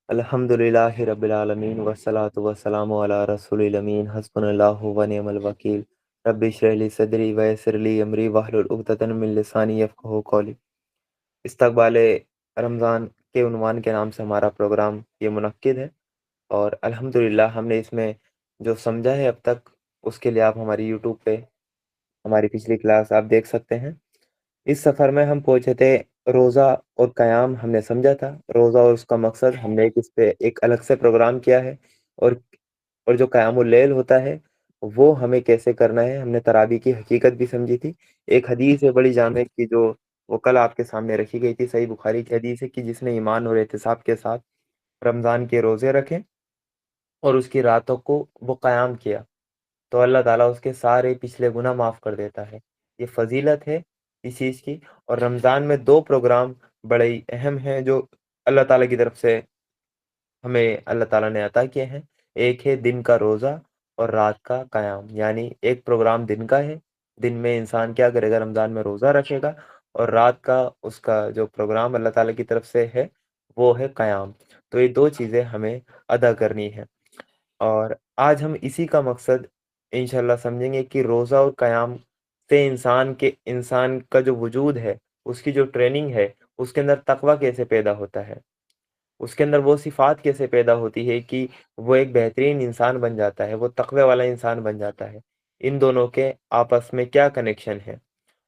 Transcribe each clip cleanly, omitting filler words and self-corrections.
अल्हम्दुलिल्लाहि रब्बिल आलमीन वस्सलातु वस्सलामु अला रसूलिल अमीन हस्बुनल्लाहु व निअमल वकील रब्बि इश्रह ली सदरी व यस्सिर ली अमरी वहलुल उक़दतन मिन लिसानी यफ़क़हू क़ौली। इस्तक़बाले रमज़ान के उन्वान के नाम से हमारा प्रोग्राम ये मुनक्किद है और अल्हम्दुलिल्लाह हमने इसमें जो समझा है अब तक उसके लिए आप हमारी यूट्यूब पे हमारी पिछली क्लास आप देख सकते हैं। इस सफ़र में हम पहुंचे थे रोज़ा और क़याम हमने समझा था। रोज़ा और उसका मकसद हमने इस पे एक अलग से प्रोग्राम किया है और जो क़यामुल लैल होता है वो हमें कैसे करना है हमने तरावी की हकीकत भी समझी थी। एक हदीस है बड़ी जामे की जो वो कल आपके सामने रखी गई थी, सही बुखारी की हदीस है कि जिसने ईमान और एहतिसाब के साथ रमज़ान के रोज़े रखे और उसकी रातों को वो क़याम किया तो अल्लाह ताला उसके सारे पिछले गुनाह माफ़ कर देता है। ये फ़जीलत है इस चीज़ की। और रमज़ान में 2 प्रोग्राम बड़े ही अहम हैं जो अल्लाह ताला की तरफ से हमें अल्लाह ताला ने अता किए हैं। एक है दिन का रोज़ा और रात का क़याम, यानी एक प्रोग्राम दिन का है, दिन में इंसान क्या करेगा रमज़ान में रोज़ा रखेगा और रात का उसका जो प्रोग्राम अल्लाह ताला की तरफ से है वो है क़याम। तो ये 2 चीज़ें हमें अदा करनी है और आज हम इसी का मकसद इंशाल्लाह समझेंगे कि रोज़ा और क़याम से इंसान का जो वजूद है, उसकी जो ट्रेनिंग है, उसके अंदर तक़वा कैसे पैदा होता है, उसके अंदर वो सिफ़ात कैसे पैदा होती है कि वो एक बेहतरीन इंसान बन जाता है, वो तक़वे वाला इंसान बन जाता है। इन दोनों के आपस में क्या कनेक्शन है।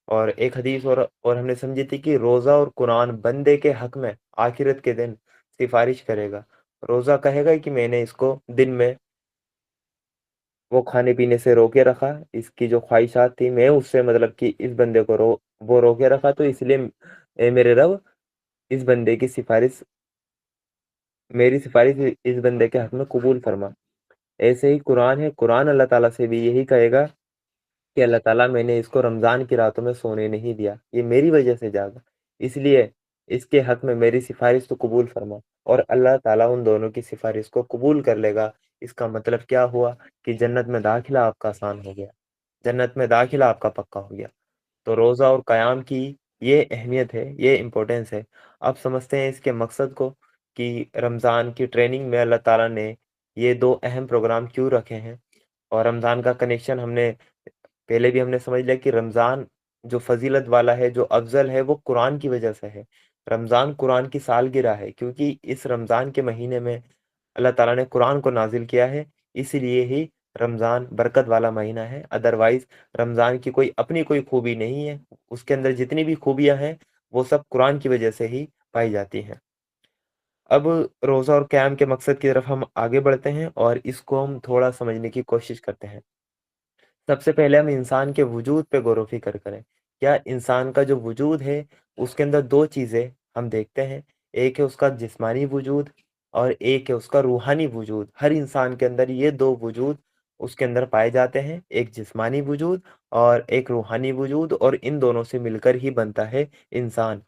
और एक हदीस और हमने समझी थी कि रोज़ा और कुरान बंदे के हक़ में आखिरत के दिन सिफ़ारिश करेगा। रोज़ा कहेगा कि मैंने इसको दिन में वो खाने-पीने से रोके रखा, इसकी जो ख्वाहिशात थी मैं उससे मतलब कि इस बंदे को वो रोके रखा तो इसलिए ए मेरे रब इस बंदे की सिफ़ारिश मेरी सिफ़ारिश इस बंदे के हक़ में कबूल फरमा। ऐसे ही कुरान है, कुरान अल्लाह ताला से भी यही कहेगा कि अल्लाह ताला मैंने इसको रमज़ान की रातों में सोने नहीं दिया, ये मेरी वजह से जागा, इसलिए इसके हक़ में मेरी सिफ़ारिश तो कबूल फरमा। और अल्लाह ताला उन दोनों की सिफ़ारिश को कबूल कर लेगा। इसका मतलब क्या हुआ कि जन्नत में दाखिला आपका आसान हो गया, जन्नत में दाखिला आपका पक्का हो गया। तो रोज़ा और क़याम की ये अहमियत है, ये इम्पोर्टेंस है। अब समझते हैं इसके मकसद को कि रमज़ान की ट्रेनिंग में अल्लाह ताला ने ये 2 अहम प्रोग्राम क्यों रखे हैं और रमज़ान का कनेक्शन हमने पहले भी हमने समझ लिया कि रमज़ान जो फ़जीलत वाला है, जो अफ़ज़ल है, वो कुरान की वजह से है। रमज़ान कुरान की सालगिरह है क्योंकि इस रमज़ान के महीने में अल्लाह ताला ने कुरान को नाज़िल किया है, इसीलिए ही रमज़ान बरकत वाला महीना है। अदरवाइज़ रमज़ान की कोई अपनी कोई खूबी नहीं है, उसके अंदर जितनी भी खूबियाँ हैं, वो सब कुरान की वजह से ही पाई जाती हैं। अब रोज़ा और क़याम के मकसद की तरफ हम आगे बढ़ते हैं और इसको हम थोड़ा समझने की कोशिश करते हैं। सबसे पहले हम इंसान के वजूद पे गौर-व-फ़िक्र करें। क्या इंसान का जो वजूद है, उसके अंदर 2 चीज़ें हम देखते हैं। एक है उसका जिस्मानी वजूद और एक है उसका रूहानी वजूद। हर इंसान के अंदर ये 2 वजूद उसके अंदर पाए जाते हैं, एक जिस्मानी वजूद और एक रूहानी वजूद और इन दोनों से मिलकर ही बनता है इंसान।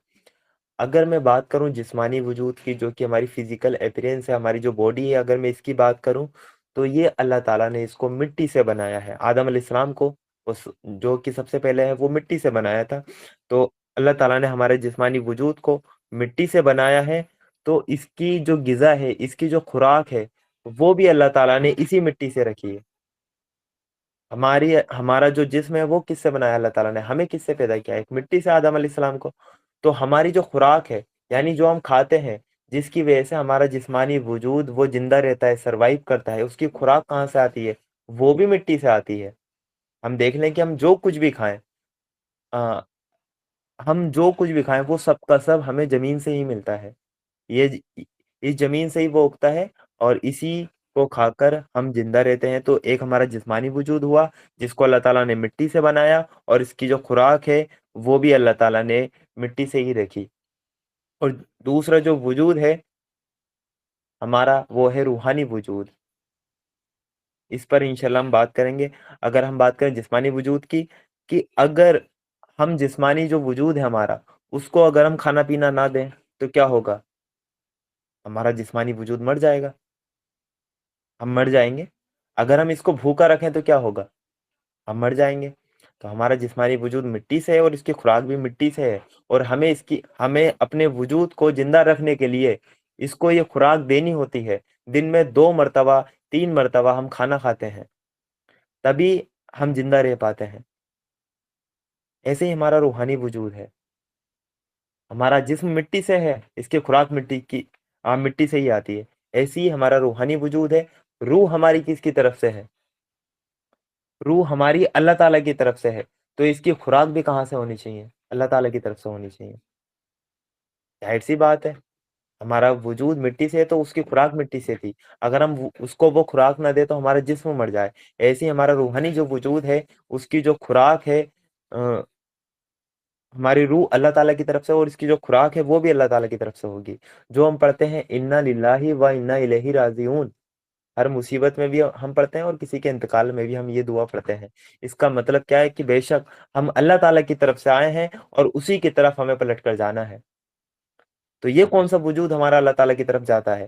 अगर मैं बात करूँ जिस्मानी वजूद की जो कि हमारी फ़िज़िकल अपीयरेंस है, हमारी जो बॉडी है अगर मैं इसकी बात करूँ, तो ये अल्लाह ताला ने इसको मिट्टी से बनाया है। आदम अलैहिस्सलाम को उस जो कि सबसे पहले है वो मिट्टी से बनाया था। तो अल्लाह ताला ने हमारे जिस्मानी वजूद को मिट्टी से बनाया है, तो इसकी जो ग़िज़ा है, इसकी जो खुराक है, वो भी अल्लाह ताला ने इसी मिट्टी से रखी है। हमारा जो जिस्म है वो किससे बनाया अल्लाह ताला ने? हमें किससे पैदा किया? एक मिट्टी से आदम अलैहिस्सलाम को। तो हमारी जो खुराक है, यानी जो हम खाते हैं, जिसकी वजह से हमारा जिस्मानी वजूद वो ज़िंदा रहता है, सर्वाइव करता है, उसकी खुराक कहाँ से आती है? वो भी मिट्टी से आती है। हम देख लें कि हम जो कुछ भी खाएँ अ, हम जो कुछ भी खाएँ वो सब का सब हमें ज़मीन से ही मिलता है। ये ज इस ज़मीन से ही वो उगता है और इसी को खाकर हम ज़िंदा रहते हैं। तो एक हमारा जिस्मानी वजूद हुआ, जिसको अल्लाह ताला ने मिट्टी से बनाया और इसकी जो खुराक है, वो भी अल्लाह ताला ने मिट्टी से ही रखी। और दूसरा जो वजूद है हमारा, वो है रूहानी वजूद। इस पर इंशाल्लाह हम बात करेंगे। अगर हम बात करें जिस्मानी वजूद की, कि अगर हम जिस्मानी जो वजूद है हमारा, उसको अगर हम खाना-पीना ना दें, तो क्या होगा? हमारा जिस्मानी वजूद मर जाएगा, हम मर जाएँगे। अगर हम इसको भूखा रखें तो क्या होगा? हम मर जाएँगे। तो हमारा जिस्मानी वजूद मिट्टी से है और इसकी खुराक भी मिट्टी से है और हमें अपने वजूद को ज़िंदा रखने के लिए اس کو یہ خوراک دینی ہوتی ہے، دن میں 2 مرتبہ 3 مرتبہ ہم کھانا کھاتے ہیں، تبھی ہم زندہ رہ پاتے ہیں۔ ایسے ہی ہمارا روحانی وجود ہے، ہمارا جسم مٹی سے ہے، اس کی خوراک مٹی سے ہی آتی ہے، ایسی ہی ہمارا روحانی وجود ہے۔ روح ہماری کس کی طرف سے ہے؟ روح ہماری اللہ تعالیٰ کی طرف سے ہے، تو اس کی خوراک بھی کہاں سے ہونی چاہیے؟ اللہ تعالیٰ کی طرف سے ہونی چاہیے۔ ظاہر سی بات ہے، ہمارا وجود مٹی سے ہے تو اس کی خوراک مٹی سے تھی، اگر ہم اس کو وہ خوراک نہ دے تو ہمارا جسم مر جائے۔ ایسے ہی ہمارا روحانی جو وجود ہے، اس کی جو خوراک ہے، ہماری روح اللہ تعالیٰ کی طرف سے، اور اس کی جو خوراک ہے وہ بھی اللہ تعالیٰ کی طرف سے ہوگی۔ جو ہم پڑھتے ہیں انا للہ و انا الیہ راجعون، ہر مصیبت میں بھی ہم پڑھتے ہیں اور کسی کے انتقال میں بھی ہم یہ دعا پڑھتے ہیں۔ اس کا مطلب کیا ہے کہ بے شک ہم اللہ تعالیٰ کی طرف سے آئے ہیں اور اسی کی طرف ہمیں پلٹ کر جانا ہے۔ تو یہ کون سا وجود ہمارا اللہ تعالیٰ کی طرف جاتا ہے؟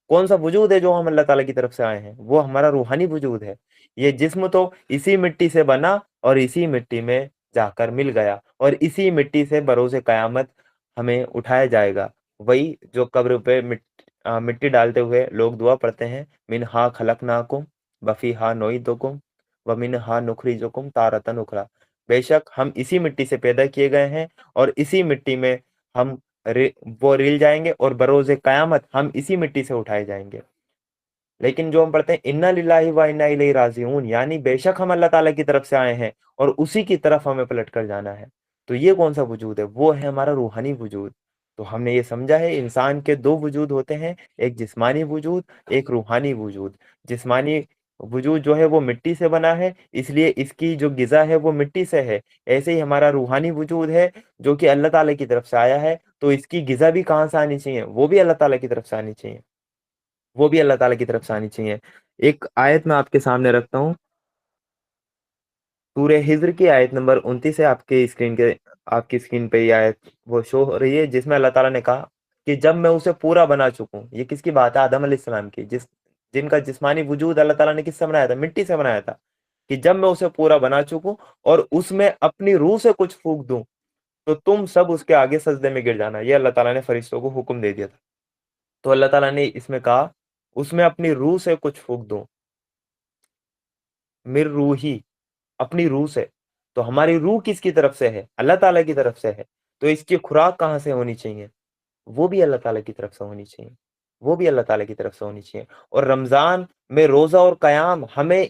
کون سا وجود ہے جو ہم اللہ تعالیٰ کی طرف سے آئے ہیں؟ وہ ہمارا روحانی وجود ہے۔ یہ جسم تو اسی مٹی سے بنا اور اسی مٹی میں جا کر مل گیا، اور اسی مٹی سے بروز قیامت ہمیں اٹھایا جائے گا۔ وہی جو قبر پہ مٹی ڈالتے ہوئے لوگ دعا پڑھتے ہیں، منہا خلقناکم وفیہا نعیدکم ومنہا نخرجکم تارۃ اخری۔ بے شک ہم اسی مٹی سے پیدا کیے گئے ہیں، اور اسی مٹی میں ہم وہ ریل جائیں گے، اور بروز قیامت ہم اسی مٹی سے اٹھائے جائیں گے۔ لیکن جو ہم پڑھتے ہیں انا للہ و انا الیہ راجعون، یعنی بے شک ہم اللہ تعالیٰ کی طرف سے آئے ہیں اور اسی کی طرف ہمیں پلٹ کر جانا ہے، تو یہ کون سا وجود ہے؟ وہ ہے ہمارا روحانی وجود۔ تو ہم نے یہ سمجھا ہے انسان کے 2 وجود ہوتے ہیں، ایک جسمانی وجود، ایک روحانی وجود۔ جسمانی وجود جو ہے وہ مٹی سے بنا ہے، اس لیے اس کی جو غذا ہے وہ مٹی سے ہے۔ ایسے ہی ہمارا روحانی وجود ہے جو کہ اللہ تعالیٰ کی طرف سے آیا ہے، تو اس کی غذا بھی کہاں سے آنی چاہیے؟ وہ بھی اللہ تعالیٰ کی طرف سے آنی چاہیے، وہ بھی اللہ تعالیٰ کی طرف سے آنی چاہیے۔ ایک آیت میں آپ کے سامنے رکھتا ہوں، سورہ ہجر کی آیت نمبر 29 ہے، آپ کی اسکرین پہ یہ آیت وہ شو ہو رہی ہے، جس میں اللہ تعالیٰ نے کہا کہ جب میں اسے پورا بنا چکوں۔ یہ کس کی بات ہے؟ آدم علیہ السلام کی، جن کا جسمانی وجود اللہ تعالیٰ نے کس سے بنایا تھا؟ مٹی سے بنایا تھا، کہ جب میں اسے پورا بنا چکوں اور اس میں اپنی روح سے کچھ پھونک دوں تو تم سب اس کے آگے سجدے میں گر جانا۔ یہ اللہ تعالیٰ نے فرشتوں کو حکم دے دیا تھا۔ تو اللہ تعالیٰ نے اس میں کہا اس میں اپنی روح سے کچھ پھونک دوں، مر روحی، اپنی روح سے۔ تو ہماری روح کس کی طرف سے ہے؟ اللہ تعالیٰ کی طرف سے ہے، تو اس کی خوراک کہاں سے ہونی چاہیے؟ وہ بھی اللہ تعالیٰ کی طرف سے ہونی چاہیے، وہ بھی اللہ تعالیٰ کی طرف سے ہونی چاہیے۔ اور رمضان میں روزہ اور قیام ہمیں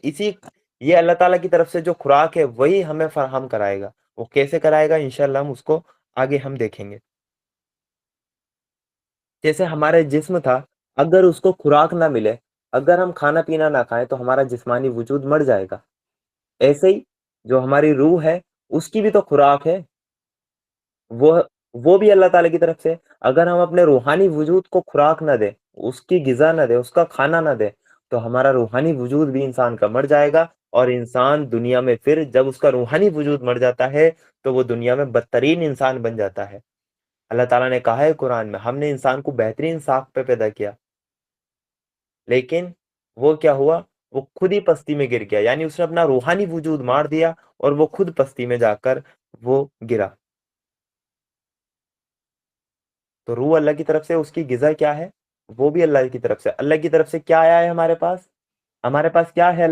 یہ اللہ تعالیٰ کی طرف سے جو خوراک ہے وہی ہمیں فراہم کرائے گا۔ وہ کیسے کرائے گا؟ انشاءاللہ ہم اس کو آگے ہم دیکھیں گے۔ جیسے ہمارے جسم تھا، اگر اس کو خوراک نہ ملے، اگر ہم کھانا پینا نہ کھائیں تو ہمارا جسمانی وجود مر جائے گا۔ ایسے ہی جو ہماری روح ہے اس کی بھی تو خوراک ہے، وہ وہ بھی اللہ تعالیٰ کی طرف سے۔ اگر ہم اپنے روحانی وجود کو خوراک نہ دیں، اس کی غذا نہ دیں، اس کا کھانا نہ دیں، تو ہمارا روحانی وجود بھی انسان کا مر جائے گا، اور انسان دنیا میں پھر جب اس کا روحانی وجود مر جاتا ہے تو وہ دنیا میں بدترین انسان بن جاتا ہے۔ اللہ تعالیٰ نے کہا ہے قرآن میں ہم نے انسان کو بہترین ساخت پہ پیدا کیا، لیکن وہ کیا ہوا؟ وہ خود ہی پستی میں گر گیا، یعنی اس نے اپنا روحانی وجود مار دیا اور وہ خود پستی میں جا کر وہ گرا۔ تو روح اللہ کی طرف سے، اس کی غذا کیا ہے؟ وہ بھی اللہ کی طرف سے۔ اللہ کی طرف سے کیا آیا ہے ہمارے پاس؟ ہمارے پاس کیا ہے؟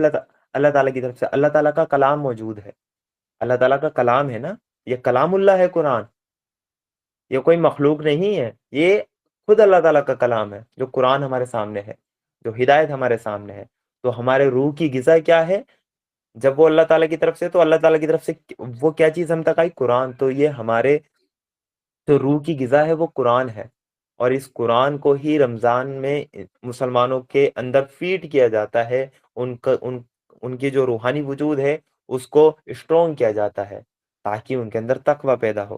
اللہ تعالیٰ کی طرف سے اللہ تعالیٰ کا کلام موجود ہے۔ اللہ تعالیٰ کا کلام ہے نا، یہ کلام اللہ ہے قرآن، یہ کوئی مخلوق نہیں ہے، یہ خود اللہ تعالیٰ کا کلام ہے جو قرآن ہمارے سامنے ہے، جو ہدایت ہمارے سامنے ہے۔ تو ہمارے روح کی غذا کیا ہے؟ جب وہ اللہ تعالیٰ کی طرف سے، تو اللہ تعالیٰ کی طرف سے وہ کیا چیز ہم تک آئی؟ قرآن۔ تو یہ ہمارے جو روح کی غذا ہے وہ قرآن ہے، اور اس قرآن کو ہی رمضان میں مسلمانوں کے اندر فیڈ کیا جاتا ہے، ان کی جو روحانی وجود ہے اس کو اسٹرونگ کیا جاتا ہے تاکہ ان کے اندر تقوی پیدا ہو۔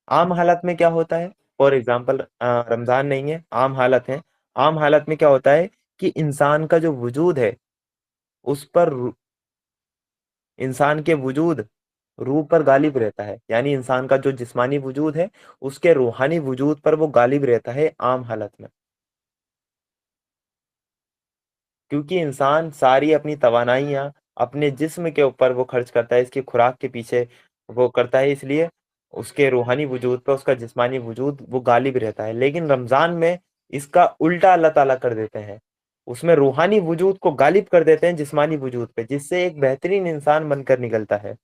عام حالت میں کیا ہوتا ہے؟ فار ایگزامپل رمضان نہیں ہے، عام حالت ہے، عام حالت میں کیا ہوتا ہے کہ انسان کا جو وجود ہے اس پر انسان کے وجود روح پر غالب رہتا ہے، یعنی انسان کا جو جسمانی وجود ہے اس کے روحانی وجود پر وہ غالب رہتا ہے عام حالت میں، کیونکہ انسان ساری اپنی توانائیاں اپنے جسم کے اوپر وہ خرچ کرتا ہے، اس کی خوراک کے پیچھے وہ کرتا ہے، اس لیے اس کے روحانی وجود پہ اس کا جسمانی وجود وہ غالب رہتا ہے، لیکن رمضان میں اس کا الٹا اللہ تعالیٰ کر دیتے ہیں، اس میں روحانی وجود کو غالب کر دیتے ہیں جسمانی وجود پہ، جس سے ایک بہترین انسان بن کر نکلتا ہے۔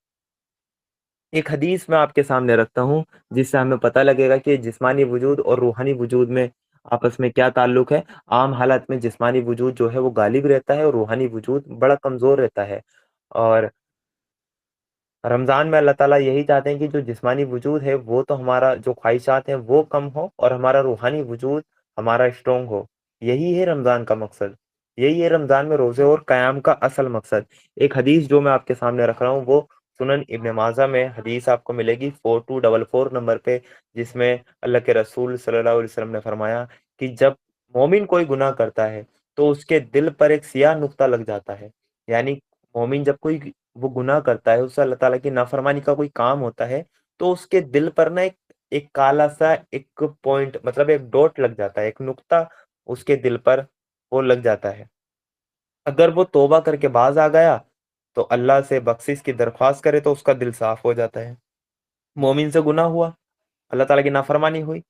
ایک حدیث میں آپ کے سامنے رکھتا ہوں جس سے ہمیں پتہ لگے گا کہ جسمانی وجود اور روحانی وجود میں آپس میں کیا تعلق ہے۔ عام حالت میں جسمانی وجود جو ہے وہ غالب رہتا ہے اور روحانی وجود بڑا کمزور رہتا ہے، اور رمضان میں اللہ تعالیٰ یہی چاہتے ہیں کہ جو جسمانی وجود ہے وہ تو ہمارا جو خواہشات ہیں وہ کم ہو، اور ہمارا روحانی وجود ہمارا اسٹرونگ ہو۔ یہی ہے رمضان کا مقصد، یہی ہے رمضان میں روزے اور قیام کا اصل مقصد۔ ایک حدیث جو میں آپ کے سامنے رکھ رہا ہوں وہ سنن ابن ماجہ میں حدیث آپ کو ملے گی 4244 نمبر پہ، جس میں اللہ کے رسول صلی اللہ علیہ وسلم نے فرمایا کہ جب مومن کوئی گناہ کرتا ہے تو اس کے دل پر ایک سیاہ نقطہ لگ جاتا ہے، یعنی مومن جب کوئی وہ گناہ کرتا ہے، اس سے اللہ تعالیٰ کی نافرمانی کا کوئی کام ہوتا ہے، تو اس کے دل پر نا ایک کالا سا ایک پوائنٹ، مطلب ایک ڈاٹ لگ جاتا ہے، ایک نقطہ اس کے دل پر وہ لگ جاتا ہے۔ اگر وہ توبہ کر کے باز آ گیا تو اللہ سے بخشش کی درخواست کرے تو اس کا دل صاف ہو جاتا ہے۔ مومن سے گناہ ہوا، اللہ تعالیٰ کی نافرمانی ہوئی،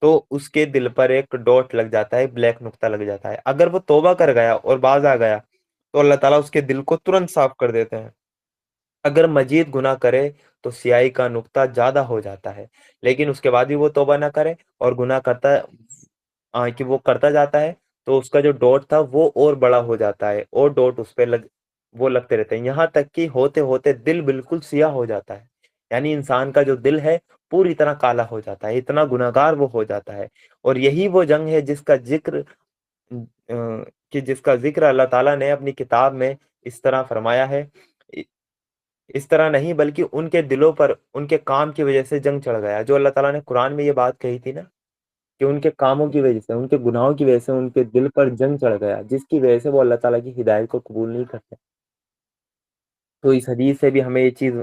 تو اس کے دل پر ایک ڈاٹ لگ جاتا ہے، بلیک نقطہ لگ جاتا ہے۔ اگر وہ توبہ کر گیا اور باز آ گیا تو اللہ تعالیٰ اس کے دل کو ترنت صاف کر دیتے ہیں۔ اگر مزید گناہ کرے تو سیاہی کا نقطہ زیادہ ہو جاتا ہے، لیکن اس کے بعد بھی وہ توبہ نہ کرے اور گناہ کرتا کہ وہ کرتا جاتا ہے، تو اس کا جو ڈوٹ تھا وہ اور بڑا ہو جاتا ہے، اور ڈوٹ اس پہ وہ لگتے رہتے ہیں، یہاں تک کہ ہوتے ہوتے دل بالکل سیاہ ہو جاتا ہے، یعنی انسان کا جو دل ہے پوری طرح کالا ہو جاتا ہے، اتنا گناہگار وہ ہو جاتا ہے۔ اور یہی وہ جنگ ہے جس کا ذکر اللہ تعالیٰ نے اپنی کتاب میں اس طرح فرمایا ہے، اس طرح نہیں بلکہ ان کے دلوں پر ان کے کام کی وجہ سے جنگ چڑھ گیا۔ جو اللہ تعالیٰ نے قرآن میں یہ بات کہی تھی نا کہ ان کے کاموں کی وجہ سے، ان کے گناہوں کی وجہ سے ان کے دل پر جنگ چڑھ گیا، جس کی وجہ سے وہ اللہ تعالیٰ کی ہدایت کو قبول نہیں کرتے۔ تو اس حدیث سے بھی ہمیں یہ چیز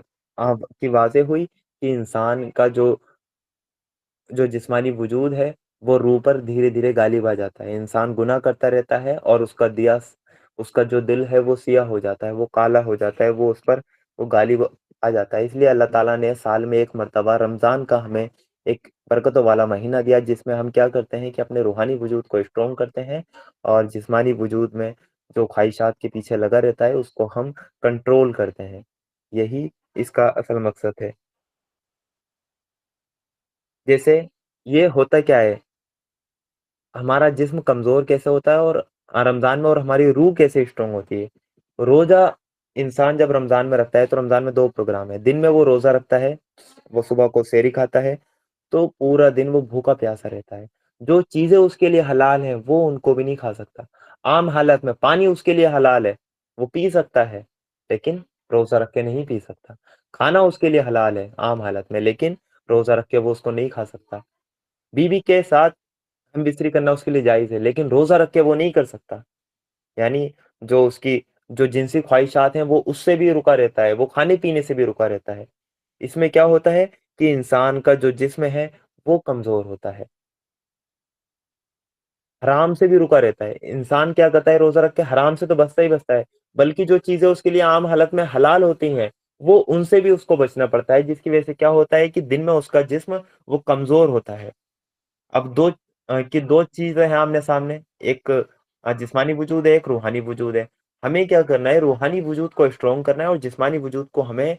کی واضح ہوئی کہ انسان کا جو جسمانی وجود ہے وہ روح پر دھیرے دھیرے غالب آ جاتا ہے، انسان گناہ کرتا رہتا ہے اور اس کا جو دل ہے وہ سیاہ ہو جاتا ہے، وہ کالا ہو جاتا ہے، وہ اس پر وہ غالب آ جاتا ہے۔ اس لیے اللہ تعالیٰ نے سال میں ایک مرتبہ رمضان کا ہمیں ایک برکتوں والا مہینہ دیا، جس میں ہم کیا کرتے ہیں کہ اپنے روحانی وجود کو اسٹرونگ کرتے ہیں، اور جسمانی وجود میں جو خواہشات کے پیچھے لگا رہتا ہے اس کو ہم کنٹرول کرتے ہیں۔ یہی اس کا اصل مقصد ہے۔ جیسے یہ ہوتا کیا ہے، ہمارا جسم کمزور کیسے ہوتا ہے اور رمضان میں، اور ہماری روح کیسے اسٹرونگ ہوتی ہے۔ روزہ انسان جب رمضان میں رکھتا ہے تو رمضان میں دو پروگرام ہے، دن میں وہ روزہ رکھتا ہے، وہ صبح کو سحری کھاتا ہے، تو پورا دن وہ بھوکا پیاسا رہتا ہے، جو چیزیں اس کے لیے حلال ہیں وہ ان کو بھی نہیں کھا سکتا۔ عام حالت میں پانی اس کے لیے حلال ہے، وہ پی سکتا ہے، لیکن روزہ رکھ کے نہیں پی سکتا۔ کھانا اس کے لیے حلال ہے عام حالت میں، لیکن روزہ رکھ کے وہ اس کو نہیں کھا سکتا۔ بیوی کے ساتھ ہم بستری کرنا اس کے لیے جائز ہے، لیکن روزہ رکھ کے وہ نہیں کر سکتا، یعنی جو اس کی جو جنسی خواہشات ہیں وہ اس سے بھی رکا رہتا ہے، وہ کھانے پینے سے بھی رکا رہتا ہے۔ اس میں کیا ہوتا ہے کہ انسان کا جو جسم ہے وہ کمزور ہوتا ہے، حرام سے بھی رکا رہتا ہے۔ انسان کیا کرتا ہے روزہ رکھ کے، حرام سے تو بچتا ہی بچتا ہے، بلکہ جو چیزیں اس کے لیے عام حالت میں حلال ہوتی ہیں وہ ان سے بھی اس کو بچنا پڑتا ہے، جس کی وجہ سے کیا ہوتا ہے کہ دن میں اس کا جسم وہ کمزور ہوتا ہے۔ اب دو چیزیں ہیں آمنے سامنے، ایک جسمانی وجود ہے، ایک روحانی وجود ہے۔ ہمیں کیا کرنا ہے، روحانی وجود کو اسٹرونگ کرنا ہے اور جسمانی وجود کو ہمیں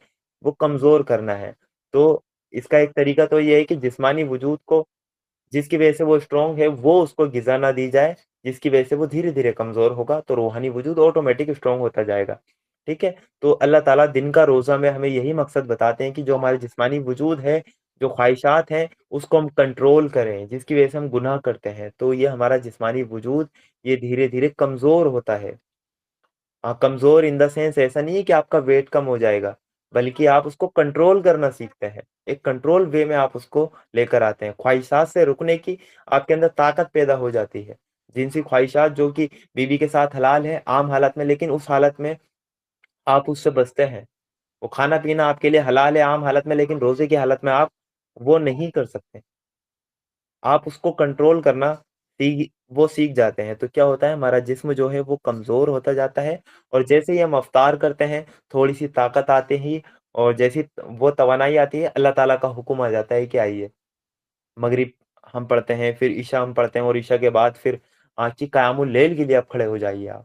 وہ کمزور کرنا ہے۔ تو اس کا ایک طریقہ تو یہ ہے کہ جسمانی وجود کو جس کی وجہ سے وہ اسٹرونگ ہے وہ اس کو غذا نہ دی جائے، جس کی وجہ سے وہ دھیرے دھیرے کمزور ہوگا، تو روحانی وجود آٹومیٹک اسٹرونگ ہوتا جائے گا۔ ٹھیک ہے، تو اللہ تعالیٰ دن کا روزہ میں ہمیں یہی مقصد بتاتے ہیں کہ جو ہمارے جسمانی وجود ہے، جو خواہشات ہیں، اس کو ہم کنٹرول کریں، جس کی وجہ سے ہم گناہ کرتے ہیں، تو یہ ہمارا جسمانی وجود یہ دھیرے دھیرے کمزور ہوتا ہے۔ کمزور ان دا سینس ایسا نہیں ہے کہ آپ کا ویٹ کم ہو جائے گا، بلکہ آپ اس کو کنٹرول کرنا سیکھتے ہیں، ایک کنٹرول وے میں آپ اس کو لے کر آتے ہیں، خواہشات سے رکنے کی آپ کے اندر طاقت پیدا ہو جاتی ہے۔ جنسی خواہشات جو کہ بیوی کے ساتھ حلال ہے عام حالت میں، لیکن اس حالت میں آپ اس سے بچتے ہیں۔ وہ کھانا پینا آپ کے لیے حلال ہے عام حالت میں، لیکن روزے کی حالت میں آپ وہ نہیں کر سکتے، آپ اس کو کنٹرول کرنا وہ سیکھ جاتے ہیں، تو کیا ہوتا ہے ہمارا جسم جو ہے وہ کمزور ہوتا جاتا ہے، اور جیسے ہی ہم افطار کرتے ہیں تھوڑی سی طاقت آتے ہی اور جیسی وہ توانائی آتی ہے اللہ تعالیٰ کا حکم آ جاتا ہے کہ آئیے. مغرب ہم پڑھتے ہیں، پھر عشاء ہم پڑھتے ہیں، اور عشاء کے بعد پھر آج کی قیام اللیل کے لیے آپ کھڑے ہو جائیے آپ.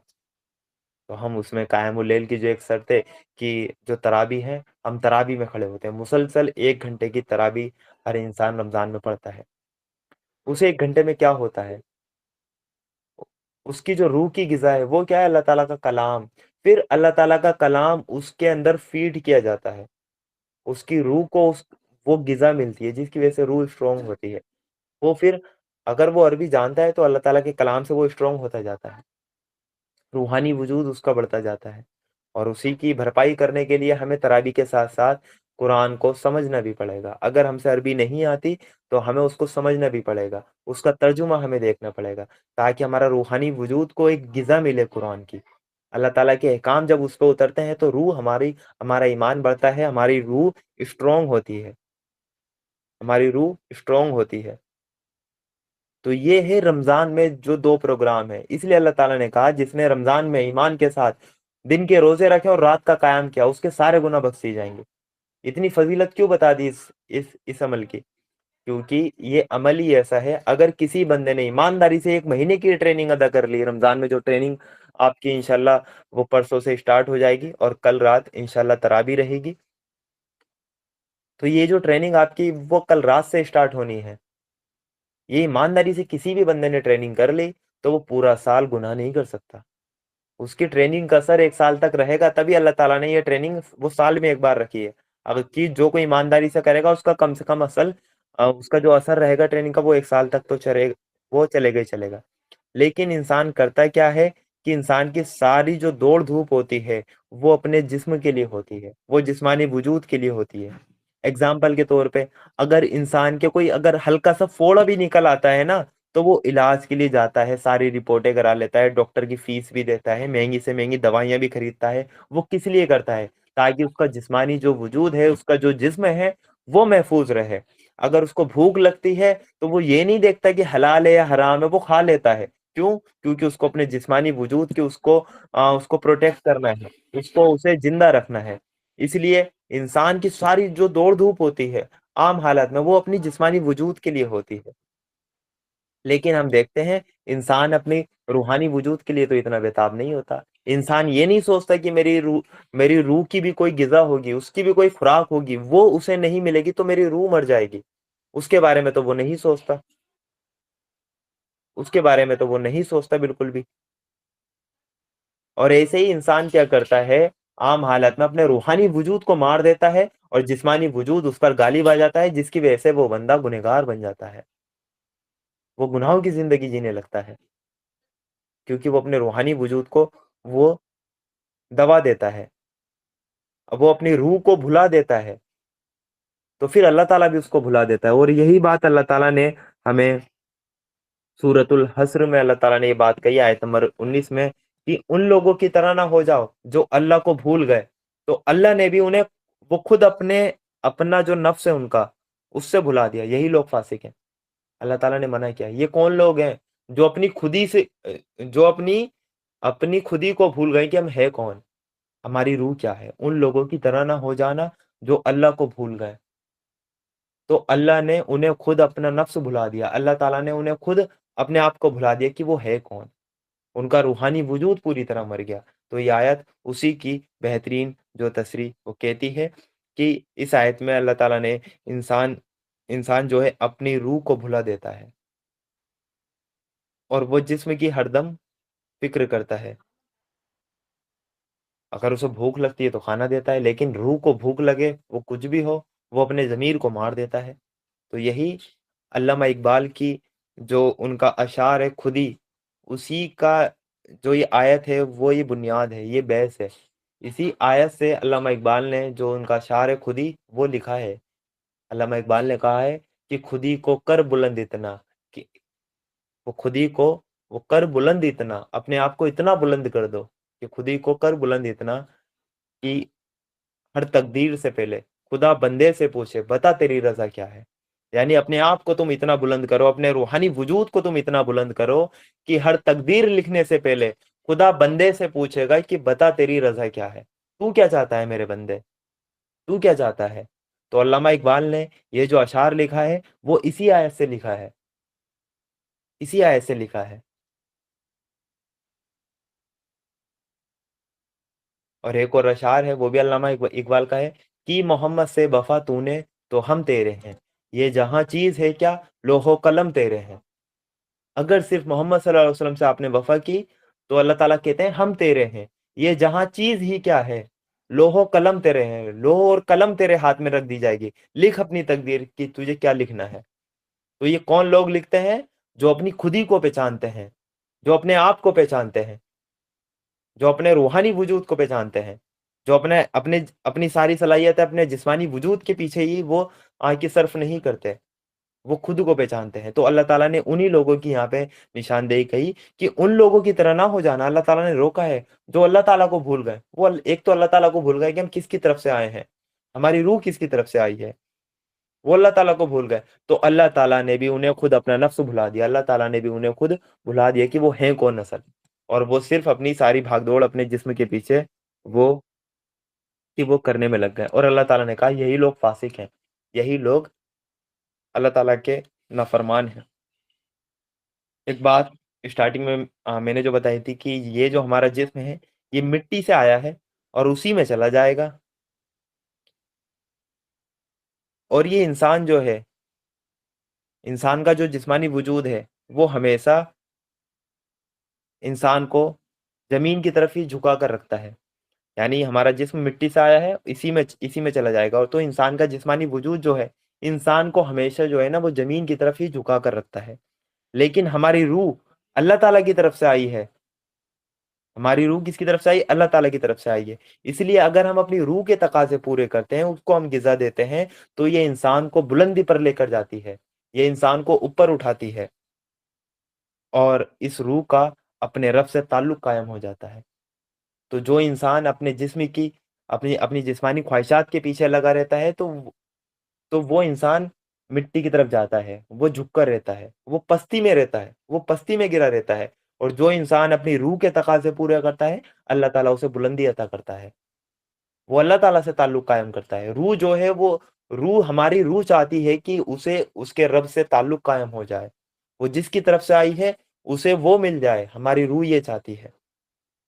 تو ہم اس میں قیام اللیل کی جو ایک شرط ہے کہ جو تراویح ہے، ہم تراویح میں کھڑے ہوتے ہیں. مسلسل 1 گھنٹے کی تراویح ہر انسان رمضان میں پڑھتا ہے. اس 1 گھنٹے میں کیا ہوتا ہے؟ اس کی جو روح کی غذا ہے وہ کیا ہے؟ اللہ تعالیٰ کا کلام. پھر اللہ تعالیٰ کا کلام اس کے اندر فیڈ کیا جاتا ہے. اس کی روح کو وہ غذا ملتی ہے جس کی وجہ سے روح اسٹرانگ ہوتی ہے. وہ پھر اگر وہ عربی جانتا ہے تو اللہ تعالیٰ کے کلام سے وہ اسٹرانگ ہوتا جاتا ہے. روحانی وجود اس کا بڑھتا جاتا ہے. اور اسی کی بھرپائی کرنے کے لیے ہمیں تراویح کے ساتھ ساتھ قرآن کو سمجھنا بھی پڑے گا. اگر ہم سے عربی نہیں آتی تو ہمیں اس کو سمجھنا بھی پڑے گا، اس کا ترجمہ ہمیں دیکھنا پڑے گا، تاکہ ہمارا روحانی وجود کو ایک غذا ملے قرآن کی. اللہ تعالیٰ کے احکام جب اس پہ اترتے ہیں تو ہمارا ایمان بڑھتا ہے، ہماری روح اسٹرانگ ہوتی ہے، ہماری روح اسٹرانگ ہوتی ہے. تو یہ ہے رمضان میں جو 2 پروگرام ہے. اس لیے اللہ تعالیٰ نے کہا جس نے رمضان میں ایمان کے ساتھ دن کے روزے رکھے اور رات کا قیام کیا اس کے سارے گناہ بخشی جائیں گے. اتنی فضیلت کیوں بتا دی اس عمل کی؟ کیونکہ یہ عمل ہی ایسا ہے. اگر کسی بندے نے ایمانداری سے 1 مہینے کی ٹریننگ ادا کر لی رمضان میں، جو ٹریننگ آپ کی انشاءاللہ وہ پرسوں سے اسٹارٹ ہو جائے گی اور کل رات انشاءاللہ تراویح رہے گی. تو یہ جو ٹریننگ آپ کی وہ کل رات سے اسٹارٹ ہونی ہے. یہ ایمانداری سے کسی بھی بندے نے ٹریننگ کر لی تو وہ پورا سال گناہ نہیں کر سکتا. اس کی ٹریننگ کا اثر 1 سال تک رہے گا، تبھی اللہ تعالیٰ نے یہ ٹریننگ وہ سال میں ایک بار رکھی ہے. اگر چیز جو کوئی ایمانداری سے کرے گا اس کا کم سے کم اس کا جو اثر رہے گا ٹریننگ کا وہ 1 سال تک تو وہ چلے گا ہی چلے گا. لیکن انسان کرتا کیا ہے کہ انسان کی ساری جو دوڑ دھوپ ہوتی ہے وہ اپنے جسم کے لیے ہوتی ہے، وہ جسمانی وجود کے لیے ہوتی ہے. اگزامپل کے طور پہ اگر انسان کے کوئی اگر ہلکا سا پھوڑا بھی نکل آتا ہے نا تو وہ علاج کے لیے جاتا ہے، ساری رپورٹیں کرا لیتا ہے، ڈاکٹر کی فیس بھی دیتا ہے، مہنگی سے مہنگی دوائیاں بھی خریدتا ہے. وہ کس لیے کرتا ہے؟ تاکہ اس کا جسمانی جو وجود ہے، اس کا جو جسم ہے وہ محفوظ رہے. اگر اس کو بھوک لگتی ہے تو وہ یہ نہیں دیکھتا کہ حلال ہے یا حرام ہے، وہ کھا لیتا ہے. کیوں؟ کیونکہ اس کو اپنے جسمانی وجود کی اس کو پروٹیکٹ کرنا ہے، اسے زندہ رکھنا ہے. اس لیے انسان کی ساری جو دوڑ دھوپ ہوتی ہے عام حالت میں وہ اپنی جسمانی وجود کے لیے ہوتی ہے. لیکن ہم دیکھتے ہیں انسان اپنی روحانی وجود کے لیے تو اتنا بےتاب نہیں ہوتا. انسان یہ نہیں سوچتا کہ میری روح کی بھی کوئی غذا ہوگی، اس کی بھی کوئی خوراک ہوگی، وہ اسے نہیں ملے گی تو میری روح مر جائے گی. اس کے بارے میں تو وہ نہیں سوچتا، اس کے بارے میں تو وہ نہیں سوچتا بالکل بھی. اور ایسے ہی انسان کیا کرتا ہے عام حالت میں اپنے روحانی وجود کو مار دیتا ہے اور جسمانی وجود اس پر غالب آ جاتا ہے، جس کی وجہ سے وہ بندہ گنہگار بن جاتا ہے، وہ گناہوں کی زندگی جینے لگتا ہے. کیونکہ وہ اپنے روحانی وجود کو وہ دبا دیتا ہے، اب وہ اپنی روح کو بھلا دیتا ہے تو پھر اللہ تعالیٰ بھی اس کو بھلا دیتا ہے. اور یہی بات اللہ تعالیٰ نے ہمیں سورۃ الحشر میں اللہ تعالیٰ نے یہ بات کہی آیت نمبر 19 میں کہ ان لوگوں کی طرح نہ ہو جاؤ جو اللہ کو بھول گئے. تو اللہ نے بھی انہیں وہ خود اپنا جو نفس ہے ان کا اس سے بھلا دیا. یہی لوگ فاسق ہیں. اللہ تعالیٰ نے منع کیا. یہ کون لوگ ہیں جو اپنی خودی کو بھول گئے کہ ہم ہے کون، ہماری روح کیا ہے. ان لوگوں کی طرح نہ ہو جانا جو اللہ کو بھول گئے. تو اللہ نے انہیں خود اپنا نفس بھلا دیا. اللہ تعالیٰ نے انہیں خود اپنے آپ کو بھلا دیا کہ وہ ہے کون. ان کا روحانی وجود پوری طرح مر گیا. تو یہ آیت اسی کی بہترین جو تصریح وہ کہتی ہے کہ اس آیت میں اللہ تعالیٰ نے انسان جو ہے اپنی روح کو بھلا دیتا ہے اور وہ جسم کی ہر دم فکر کرتا ہے. اگر اسے بھوک لگتی ہے تو کھانا دیتا ہے، لیکن روح کو بھوک لگے وہ کچھ بھی ہو وہ اپنے ضمیر کو مار دیتا ہے. تو یہی علامہ اقبال کی جو ان کا اشعار ہے خودی، اسی کا جو یہ آیت ہے وہ یہ بنیاد ہے، یہ بیس ہے. اسی آیت سے علامہ اقبال نے جو ان کا اشعار ہے خودی وہ لکھا ہے. علامہ اقبال نے کہا ہے کہ خودی کو کر بلند اتنا کہ وہ خودی کو وہ کر بلند اتنا، اپنے آپ کو اتنا بلند کر دو کہ خودی کو کر بلند اتنا کہ ہر تقدیر سے پہلے خدا بندے سے پوچھے بتا تیری رضا کیا ہے. یعنی اپنے آپ کو تم اتنا بلند کرو، اپنے روحانی وجود کو تم اتنا بلند کرو کہ ہر تقدیر لکھنے سے پہلے خدا بندے سے پوچھے گا کہ بتا تیری رضا کیا ہے، تو کیا چاہتا ہے میرے بندے. तू क्या चाहता है? तो अल्लामा इकबाल ने ये जो अशार लिखा है, वो इसी आयत से लिखा है, इसी आयत से लिखा है। और एक और अशार है, वो भी अल्लामा इकबाल का है कि मोहम्मद से वफा तूने तो हम तेरे हैं, ये जहां चीज है क्या, लोहो कलम तेरे हैं। अगर सिर्फ मोहम्मद सल्लल्लाहु अलैहि वसल्लम से आपने वफा की, तो अल्लाह ताला कहते हैं हम तेरे हैं, ये जहां चीज ही क्या है, लोहो कलम तेरे हैं, लोहो और कलम तेरे हाथ में रख दी जाएगी, लिख अपनी तकदीर की तुझे क्या लिखना है। तो ये कौन लोग लिखते हैं? जो अपनी खुदी को पहचानते हैं, जो अपने आप को पहचानते हैं, जो अपने रूहानी वजूद को पहचानते हैं, जो अपने अपने अपनी सारी सलाहियत अपने जिस्मानी वजूद के पीछे ही वो आंखें सर्फ नहीं करते, वो खुद को पहचानते हैं। तो अल्लाह ताला ने उन्हीं लोगों की यहाँ पे निशानदेही कही कि उन लोगों की तरह ना हो जाना। अल्लाह ताला ने रोका है जो अल्लाह ताला को भूल गए। वो एक तो अल्लाह ताला को भूल गए कि हम किसकी तरफ से आए हैं, हमारी रूह किसकी तरफ से आई है, वो अल्लाह ताला को भूल गए। तो अल्लाह ताला ने भी उन्हें खुद अपना नफ्स भुला दिया, अल्लाह ताला ने भी उन्हें खुद भुला दिया कि वो हैं कौन असल। और वो सिर्फ अपनी सारी भागदौड़ अपने जिस्म के पीछे वो कि वो करने में लग गए। और अल्लाह ताला ने कहा यही लोग फासिक हैं, यही लोग अल्लाह ताला के नाफरमान हैं। एक बात स्टार्टिंग में मैंने जो बताई थी कि ये जो हमारा जिस्म है, ये मिट्टी से आया है और उसी में चला जाएगा। और ये इंसान जो है, इंसान का जो जिस्मानी वजूद है, वो हमेशा इंसान को जमीन की तरफ ही झुका कर रखता है। यानी हमारा जिस्म मिट्टी से आया है, इसी में चला जाएगा। और तो इंसान का जिस्मानी वजूद जो है, इंसान को हमेशा जो है ना वो जमीन की तरफ ही झुका कर रखता है। लेकिन हमारी रूह अल्लाह ताला की तरफ से आई है। हमारी रूह किसकी तरफ से आई? अल्लाह ताला की तरफ से आई है। इसलिए अगर हम अपनी रूह के तकाजे पूरे करते हैं, उसको हम गिज़ा देते हैं, तो ये इंसान को बुलंदी पर लेकर जाती है, ये इंसान को ऊपर उठाती है और इस रूह का अपने रब से ताल्लुक कायम हो जाता है। तो जो इंसान अपने जिस्म की अपनी अपनी जिस्मानी ख्वाहिशात के पीछे लगा रहता है, तो वो इंसान मिट्टी की तरफ जाता है, वो झुककर रहता है, वो पस्ती में रहता है, वो पस्ती में गिरा रहता है। और जो इंसान अपनी रूह के तकाज़े पूरे करता है, अल्लाह ताला उसे बुलंदी अता करता है। वो अल्लाह ताला से ताल्लुक कायम करता है। रूह जो है वो रूह हमारी रूह चाहती है कि उसे उसके रब से ताल्लुक कायम हो जाए। वो जिसकी तरफ से आई है, उसे वो मिल जाए, हमारी रूह ये चाहती है।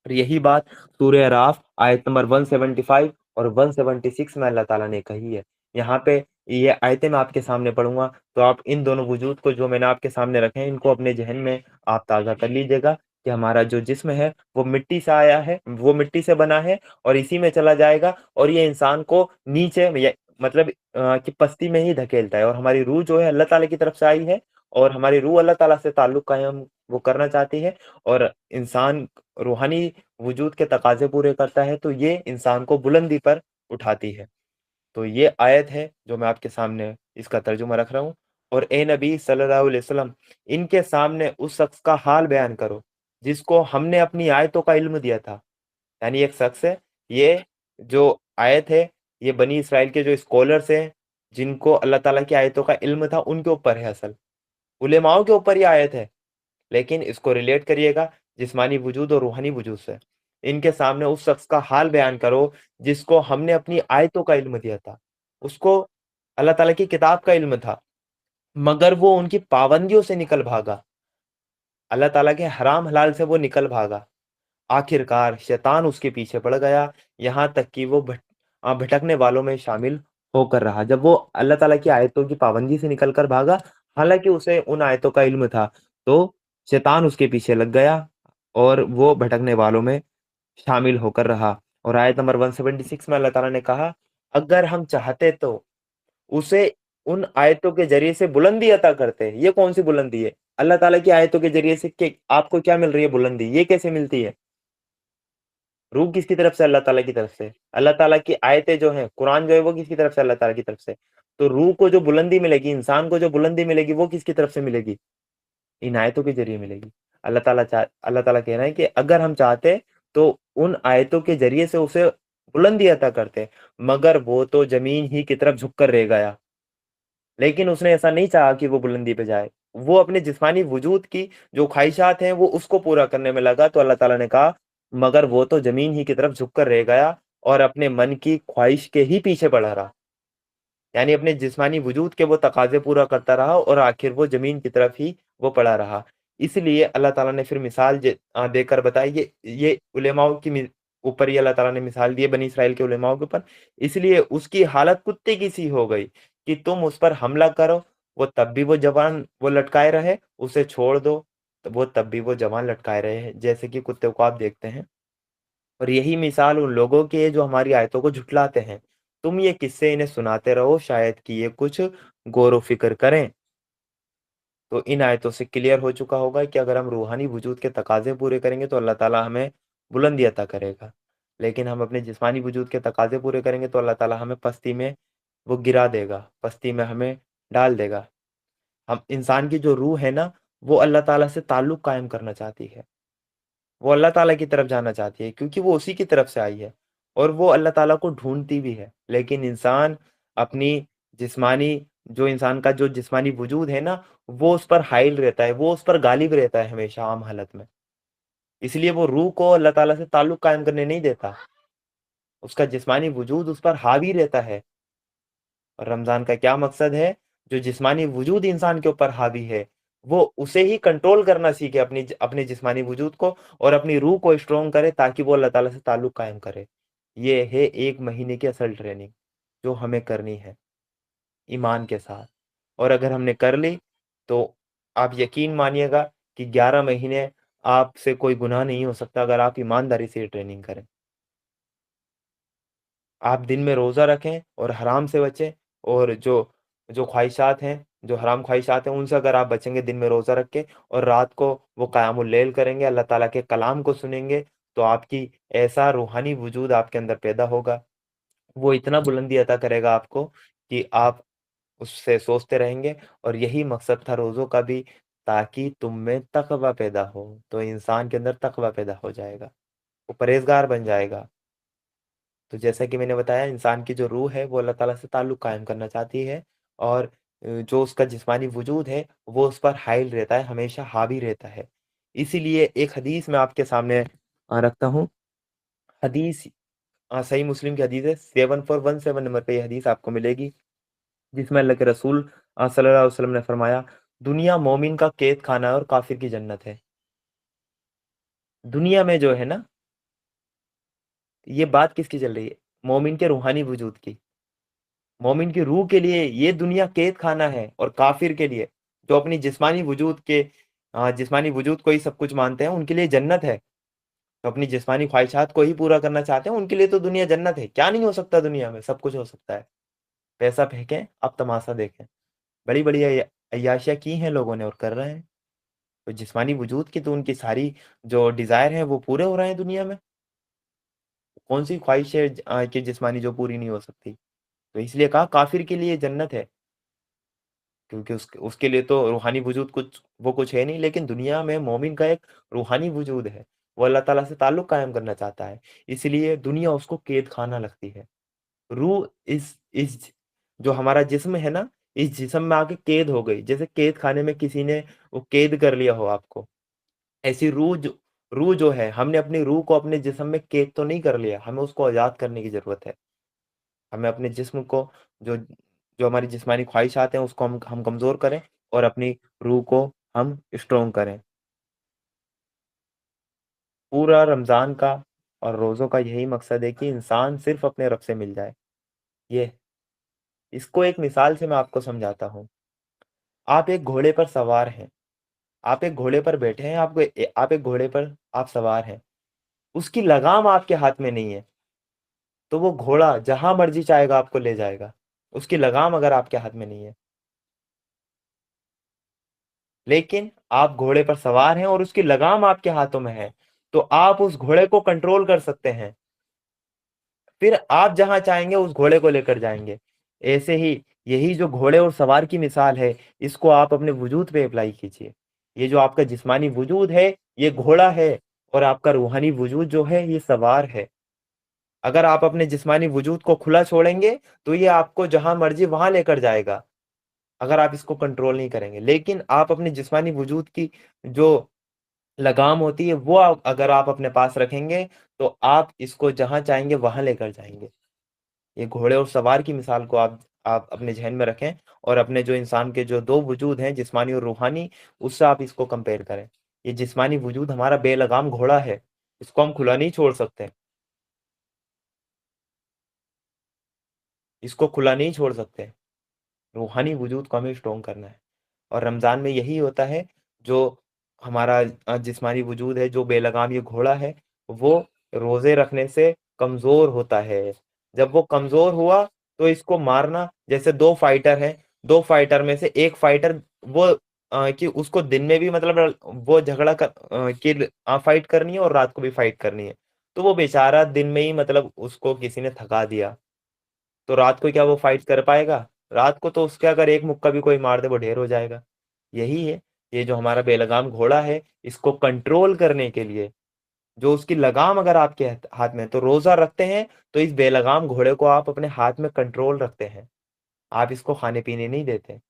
और यही बात सूरह अराफ आयत नंबर 175 और 176 में अल्लाह ताला ने कही है। यहाँ पे ये आयतें मैं आपके सामने पढ़ूंगा, तो आप इन दोनों वजूद को जो मैंने आपके सामने रखे हैं, इनको अपने जहन में आप ताज़ा कर लीजिएगा कि हमारा जो जिस्म है वो मिट्टी से आया है, वो मिट्टी से बना है और इसी में चला जाएगा। और ये इंसान को नीचे मतलब कि पस्ती में ही धकेलता है। और हमारी रूह जो है अल्लाह ताला की तरफ से आई है और हमारी रूह अल्लाह ताला से ताल्लुक कायम वो करना चाहती है। और इंसान रूहानी वजूद के तकाजे पूरे करता है, तो ये इंसान को बुलंदी पर उठाती है। तो ये आयत है जो मैं आपके सामने इसका तर्जुमा रख रहा हूँ। और ए नबी सल्लल्लाहु अलैहि वसल्लम, इनके सामने उस शख्स का हाल बयान करो जिसको हमने अपनी आयतों का इल्म दिया था। यानी एक शख्स है, ये जो आयत है, ये बनी इसराइल के जो स्कॉलर्स हैं, जिनको अल्लाह ताला की आयतों का इल्म था, उनके ऊपर है। असल उलेमाओं के ऊपर ये आयत है, लेकिन इसको रिलेट करिएगा जिस्मानी वजूद और रूहानी वजूद से। इनके सामने उस शख्स का हाल बयान करो जिसको हमने अपनी आयतों का इल्म दिया था। उसको अल्लाह ताला की किताब का इल्म था, मगर वो उनकी पाबंदियों से निकल भागा, अल्लाह ताला के हराम हलाल से वो निकल भागा। आखिरकार शैतान उसके पीछे पड़ गया, यहाँ तक कि वो भटकने वालों में शामिल होकर रहा। जब वो अल्लाह ताला की आयतों की पाबंदी से निकल कर भागा, हालांकि उसे उन आयतों का इल्म था, तो शैतान उसके पीछे लग गया और वो भटकने वालों में शामिल होकर रहा। और आयत नंबर 176 में अल्लाह ताला ने कहा, अगर हम चाहते तो उसे उन आयतों के ज़रिए से बुलंदी अता करते। ये कौन-सी बुलंदी है? अल्लाह ताला की आयतों के ज़रिए से के आपको क्या मिल रही है बुलंदी? ये कैसे मिलती है? रूह किसकी तरफ से? अल्लाह ताला की तरफ से। अल्लाह ताला की आयतें जो हैं, कुरान जो है वो किसकी तरफ से? अल्लाह ताला की तरफ से। तो रूह को जो बुलंदी मिलेगी, इंसान को जो बुलंदी मिलेगी, वो किसकी तरफ से मिलेगी? इन आयतों के ज़रिए मिलेगी। अल्लाह ताला कह रहे हैं कि अगर हम चाहते तो उन आयतों के ज़रिए से उसे बुलंदी अता करते, मगर वो तो ज़मीन ही की तरफ झुक कर रह गया। लेकिन उसने ऐसा नहीं चाहा कि वो बुलंदी पे जाए। वो अपने जिस्मानी वजूद की जो ख्वाहिशात हैं, वो उसको पूरा करने में लगा। तो अल्लाह ताला ने कहा, मगर वो तो ज़मीन ही की तरफ झुक कर रह गया और अपने मन की ख्वाहिश के ही पीछे पड़ा रहा। यानी अपने जिस्मानी वजूद के वो तकाज़े पूरा करता रहा और आखिर वो ज़मीन की तरफ ही वो पड़ा रहा। इसलिए अल्लाह ताला ने फिर मिसाल देकर बताई, ये उलेमाओं की ऊपर ही अल्लाह ताला ने मिसाल दी है, बनी इसराइल के उलेमाओं के ऊपर। इसलिए उसकी हालत कुत्ते की सी हो गई कि तुम उस पर हमला करो, वो तब भी वो जवान वो लटकाए रहे, उसे छोड़ दो, तो वो तब भी वो जवान लटकाए रहे, जैसे कि कुत्ते को आप देखते हैं। और यही मिसाल उन लोगों की है जो हमारी आयतों को झुठलाते हैं। तुम ये किस्से इन्हें सुनाते रहो, शायद कि ये कुछ गौर व फ़िक्र करें। तो इन आयतों से क्लियर हो चुका होगा कि अगर हम रूहानी वजूद के तकाज़े पूरे करेंगे तो अल्लाह ताला हमें बुलंदी अता करेगा। लेकिन हम अपने जिस्मानी वजूद के तकाज़े पूरे करेंगे तो अल्लाह ताला हमें पस्ती में वो गिरा देगा, पस्ती में हमें डाल देगा। हम इंसान की जो रूह है ना, वो अल्लाह ताला से ताल्लुक़ कायम करना चाहती है। वो अल्लाह ताला की तरफ जाना चाहती है क्योंकि वो उसी की तरफ से आई है और वो अल्लाह ताला को ढूँढती भी है। लेकिन इंसान अपनी जिस्मानी जो इंसान का जो जिस्मानी वजूद है ना, वो उस पर हाइल रहता है, वो उस पर गालिब रहता है हमेशा आम हालत में। इसलिए वो रूह को अल्लाह ताला से ताल्लुक़ कायम करने नहीं देता। उसका जिस्मानी वजूद उस पर हावी रहता है। और रमज़ान का क्या मकसद है? जो जिस्मानी वजूद इंसान के ऊपर हावी है, वो उसे ही कंट्रोल करना सीखे अपने जिस्मानी वजूद को और अपनी रूह को स्ट्रॉन्ग करे ताकि वो अल्लाह ताला से ताल्लुक़ कायम करे। ये है 1 महीने की असल ट्रेनिंग, जो हमें करनी है, ईमान के साथ। और अगर हमने कर ली, तो आप यकीन मानिएगा कि 11 महीने आपसे कोई गुनाह नहीं हो सकता अगर आप ईमानदारी से ये ट्रेनिंग करें। आप दिन में रोज़ा रखें और हराम से बचें और जो जो ख्वाहिशात हैं, जो हराम ख्वाहिशात हैं, उनसे अगर आप बचेंगे दिन में रोज़ा रख के और रात को वो क़यामुल लैल करेंगे, अल्लाह ताला के कलाम को सुनेंगे, तो आपकी ऐसा रूहानी वजूद आपके अंदर पैदा होगा। वो इतना बुलंदी अता करेगा आपको कि आप उससे सोचते रहेंगे और यही मकसद था रोज़ों का भी, ताकि तुम में तक़वा पैदा हो। तो इंसान के अंदर तक़वा पैदा हो जाएगा, वो परहेज़गार बन जाएगा। तो जैसा कि मैंने बताया, इंसान की जो रूह है वो अल्लाह ताला से ताल्लुक़ कायम करना चाहती है और जो उसका जिस्मानी वजूद है वो उस पर हाइल रहता है, हमेशा हावी रहता है। इसीलिए एक हदीस मैं आपके सामने रखता हूँ। हदीस सही मुस्लिम की हदीस है, 7417 नंबर पे ये हदीस आपको मिलेगी, जिसमें अल्लाह के रसूल सल्लल्लाहु अलैहि वसल्लम ने फरमाया, दुनिया मोमिन का कैद खाना है और काफ़िर की जन्नत है। दुनिया में जो है ना, ये बात किसकी चल रही है? मोमिन के रूहानी वजूद की। मोमिन की रूह के लिए ये दुनिया कैद खाना है और काफिर के लिए, जो अपनी जिस्मानी वजूद के जिस्मानी वजूद को ही सब कुछ मानते हैं, उनके लिए जन्नत है। तो अपनी जिस्मानी ख्वाहिशात को ही पूरा करना चाहते हैं, उनके लिए तो दुनिया जन्नत है। क्या नहीं हो सकता दुनिया में? सब कुछ हो सकता है। पैसा फेंकें, अब तमाशा देखें। बड़ी-बड़ी अय्याशियाँ की हैं लोगों ने और कर रहे हैं। तो जिस्मानी वजूद की तो उनकी सारी जो डिज़ायर हैं वो पूरे हो रहे हैं दुनिया में। कौन-सी ख्वाहिश है कि जिस्मानी जो पूरी नहीं हो सकती? तो इसलिए कहा काफिर के लिए जन्नत है। क्योंकि उसके लिए तो रूहानी वजूद कुछ है नहीं, लेकिन दुनिया में मोमिन का एक रूहानी वजूद है। वो अल्लाह ताला से ताल्लुक़ कायम करना चाहता है। इसलिए दुनिया उसको कैद खाना लगती है। रूह इस जो हमारा जिस्म है ना, इस जिस्म में आके कैद हो गई। जैसे कैद खाने में किसी ने वो कैद कर लिया हो आपको। ऐसी रूह जो है, हमने अपनी रूह को अपने जिस्म में कैद तो नहीं कर लिया, हमें उसको आज़ाद करने की ज़रूरत है। हमें अपने जिस्म को जो जो हमारी जिस्मानी ख्वाहिशात हैं उसको हम कमज़ोर करें और अपनी रूह को हम स्ट्रॉन्ग करें। पूरा रमज़ान का और रोज़ों का यही मकसद है कि इंसान सिर्फ़ अपने रब से मिल जाए। ये इसको एक मिसाल से मैं आपको समझाता हूँ। आप एक घोड़े पर सवार हैं, आप एक घोड़े पर बैठे हैं, आप एक घोड़े पर आप सवार हैं। उसकी लगाम आपके हाथ में नहीं है, तो वो घोड़ा जहाँ मर्ज़ी चाहेगा आपको ले जाएगा। उसकी लगाम अगर आपके हाथ में नहीं है। लेकिन आप घोड़े पर सवार हैं और उसकी लगाम आपके हाथों में है, तो आप उस घोड़े को कंट्रोल कर सकते हैं। फिर आप जहाँ चाहेंगे उस घोड़े को लेकर जाएँगे। ऐसे ही यही जो घोड़े और सवार की मिसाल है, इसको आप अपने वजूद पे अप्लाई कीजिए। ये जो आपका जिस्मानी वजूद है, ये घोड़ा है और आपका रूहानी वजूद जो है, ये सवार है। अगर आप अपने जिस्मानी वजूद को खुला छोड़ेंगे, तो ये आपको जहाँ मर्ज़ी वहाँ लेकर जाएगा, अगर आप इसको कंट्रोल नहीं करेंगे। लेकिन आप अपने जिस्मानी वजूद की जो लगाम होती है वो अगर आप अपने पास रखेंगे तो आप इसको जहाँ चाहेंगे वहाँ लेकर जाएँगे। ये घोड़े और सवार की मिसाल को आप अपने ज़हन में रखें और अपने जो इंसान के जो 2 वजूद हैं जिस्मानी और रूहानी, उससे आप इसको कंपेयर करें। ये जिस्मानी वजूद हमारा बेलगाम घोड़ा है, इसको हम खुला नहीं छोड़ सकते, इसको खुला नहीं छोड़ सकते। रूहानी वजूद को हमें स्ट्रॉन्ग करना है। और रमज़ान में यही होता है, जो हमारा जिस्मानी वजूद है, जो बेलगाम ये घोड़ा है, वो रोज़े रखने से कमज़ोर होता है। जब वो कमज़ोर हुआ, तो इसको मारना, जैसे 2 फाइटर हैं, 2 फाइटर में से एक फाइटर वो कि उसको दिन में भी मतलब वो फाइट करनी है और रात को भी फाइट करनी है। तो वो बेचारा दिन में ही मतलब उसको किसी ने थका दिया। तो रात को क्या वो फाइट कर पाएगा? रात को तो उसके अगर एक मुक्का भी कोई मार दे वो ढेर हो जाएगा। यही है, ये जो हमारा बेलगाम घोड़ा है, इसको कंट्रोल करने के लिए जो उसकी लगाम अगर आपके हाथ में है, तो रोज़ा रखते हैं तो इस बेलगाम घोड़े को आप अपने हाथ में कंट्रोल रखते हैं। आप इसको खाने-पीने नहीं देते।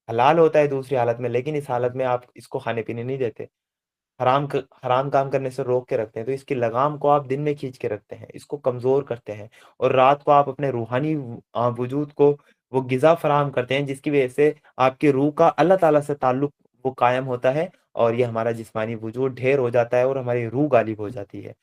हलाल होता है दूसरी हालत में, लेकिन इस हालत में आप इसको खाने-पीने नहीं देते। हराम काम करने से रोक के रखते हैं, तो इसकी लगाम को आप दिन में खींच के रखते हैं, इसको कमज़ोर करते हैं और रात को आप अपने रूहानी वजूद को वो ग़िज़ा फ़राहम करते हैं, जिसकी वज़ह से आपकी रूह का अल्लाह ताला से ताल्लुक वो कायम होता है और ये हमारा जिस्मानी वजूद ढेर हो जाता है और हमारी रूह गालिब हो जाती है।